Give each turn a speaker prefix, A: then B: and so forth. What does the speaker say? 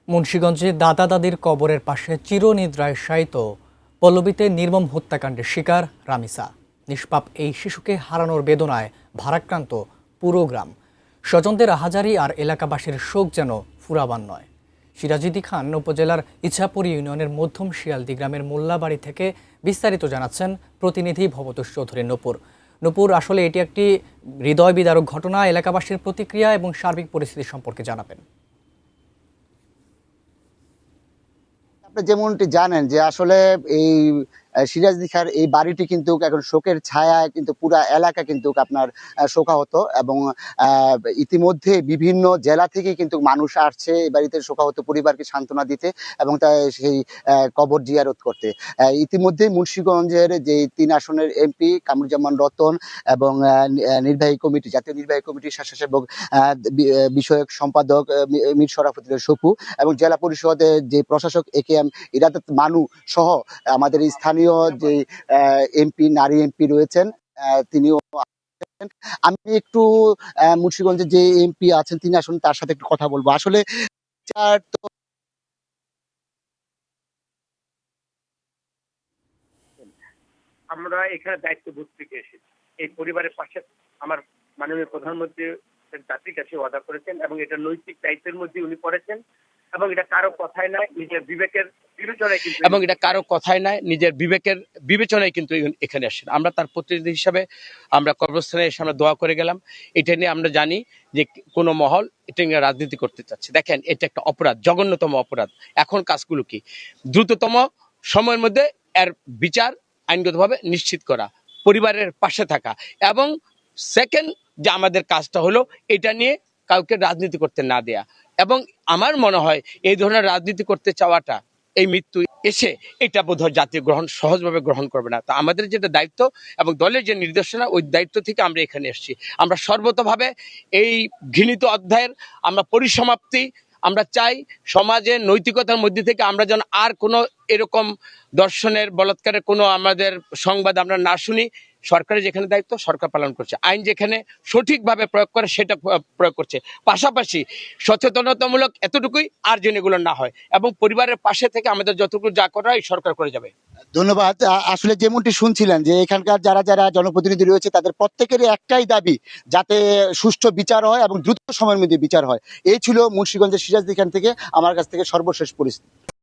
A: মুন্সিগঞ্জে দাদা দাদির কবরের পাশে চিরনিদ্রায় শায়িত পল্লবীতে নির্মম হত্যাকাণ্ডের শিকার রামিসা। নিষ্পাপ এই শিশুকে হারানোর বেদনায় ভারাক্রান্ত পুরো গ্রাম। স্বজনদের আহাজারি আর এলাকাবাসীর শোক যেন ফুরাবার নয়। সিরাজুদ্দি খান উপজেলার ইছাপুর ইউনিয়নের মধ্যম শিয়ালদি গ্রামের মোল্লাবাড়ি থেকে বিস্তারিত জানাচ্ছেন প্রতিনিধি ভবতোষ চৌধুরী নূপুর। নূপুর, আসলে এটি একটি হৃদয় বিদারক ঘটনা। এলাকাবাসীর প্রতিক্রিয়া এবং সার্বিক পরিস্থিতি সম্পর্কে জানাবেন।
B: যেমনটি জানেন যে আসলে এই সিরাজুদ্দি খার এই বাড়িটি কিন্তু এখন শোকের ছায়ায় কিন্তু পুরা এলাকা কিন্তু আপনার শোকাহত এবং ইতিমধ্যে বিভিন্ন জেলা থেকে কিন্তু মানুষ আসছে এই বাড়িতে শোকাহত পরিবারকে সান্ত্বনা দিতে এবং সেই কবর জিয়ারত করতে। ইতিমধ্যে মুন্সিগঞ্জের যে ৩ আসনের এমপি কামরুজ্জামান রতন এবং নির্বাহী কমিটি, জাতীয় নির্বাহী কমিটির স্বেচ্ছাসেবক বিষয়ক সম্পাদক মীর শরাফুদ্দিন সপু এবং জেলা পরিষদের যে প্রশাসক AKM ইরাদাত মানু সহ আমাদের স্থানীয় যে এমপি, নারী এমপি রয়েছেন, তিনিও। আমি একটু মুন্সিগঞ্জের যে এমপি আছেন তিনি আসুন তার সাথে একটু কথা বলবো। আসলে
C: আমরা এখানে দায়িত্ববোধ থেকে এসেছি। এই পরিবারের পাশে আমার মাননীয় প্রধানমন্ত্রী জাতির কাছে ওয়াদা করেছেন এবং এটা নৈতিক দায়িত্বের মধ্যে উনি পড়েছেন এবং এটা কারো কথাই নয়, নিজের বিবেকের বিবেচনায় কিন্তু এখানে আসেন। আমরা তার প্রতিনিধি হিসাবে আমরা কর্মস্থানে এসে আমরা দোয়া করে গেলাম। এটা নিয়ে আমরা জানি যে কোনো মহল এটা নিয়ে রাজনীতি করতে চাচ্ছে। দেখেন, এটা একটা অপরাধ, জঘন্যতম অপরাধ। এখন কাজগুলো কি? দ্রুততম সময়ের মধ্যে এর বিচার আইনগতভাবে নিশ্চিত করা, পরিবারের পাশে থাকা এবং সেকেন্ড যে আমাদের কাজটা হলো এটা নিয়ে কাউকে রাজনীতি করতে না দেয়া। এবং আমার মনে হয় এই ধরনের রাজনীতি করতে চাওয়াটা, এই মৃত্যু এসে এটা বোধহয় জাতীয় সহজভাবে গ্রহণ করবে না। তো আমাদের যেটা দায়িত্ব এবং দলের যে নির্দেশনা, ওই দায়িত্ব থেকে আমরা এখানে এসেছি। আমরা সর্বতভাবে এই ঘৃণিত অধ্যায়ের আমরা পরিসমাপ্তি আমরা চাই। সমাজের নৈতিকতার মধ্যে থেকে আমরা যেন আর কোনো এরকম দর্শনের বলাৎকারের কোনো আমাদের সংবাদ আমরা না শুনি। সরকারের যেখানে দায়িত্ব সরকার পালন করছে, আইন যেখানে সঠিকভাবে প্রয়োগ করে সেটা প্রয়োগ করছে। পাশাপাশি সচেতনতামূলক এতটুকুই, আর যেন এগুলো না হয় এবং পরিবারের পাশে থেকে আমাদের যতটুকু যা করা হয় সরকার করে যাবে।
B: ধন্যবাদ। আসলে যেমনটি শুনছিলেন যে এখানকার যারা যারা জনপ্রতিনিধি রয়েছে তাদের প্রত্যেকেরই একটাই দাবি, যাতে সুষ্ঠু বিচার হয় এবং দ্রুত সময়ের মধ্যে বিচার হয়। এই ছিল মুন্সিগঞ্জের সিরাজুদ্দি খান থেকে আমার কাছ থেকে সর্বশেষ পরিস্থিতি।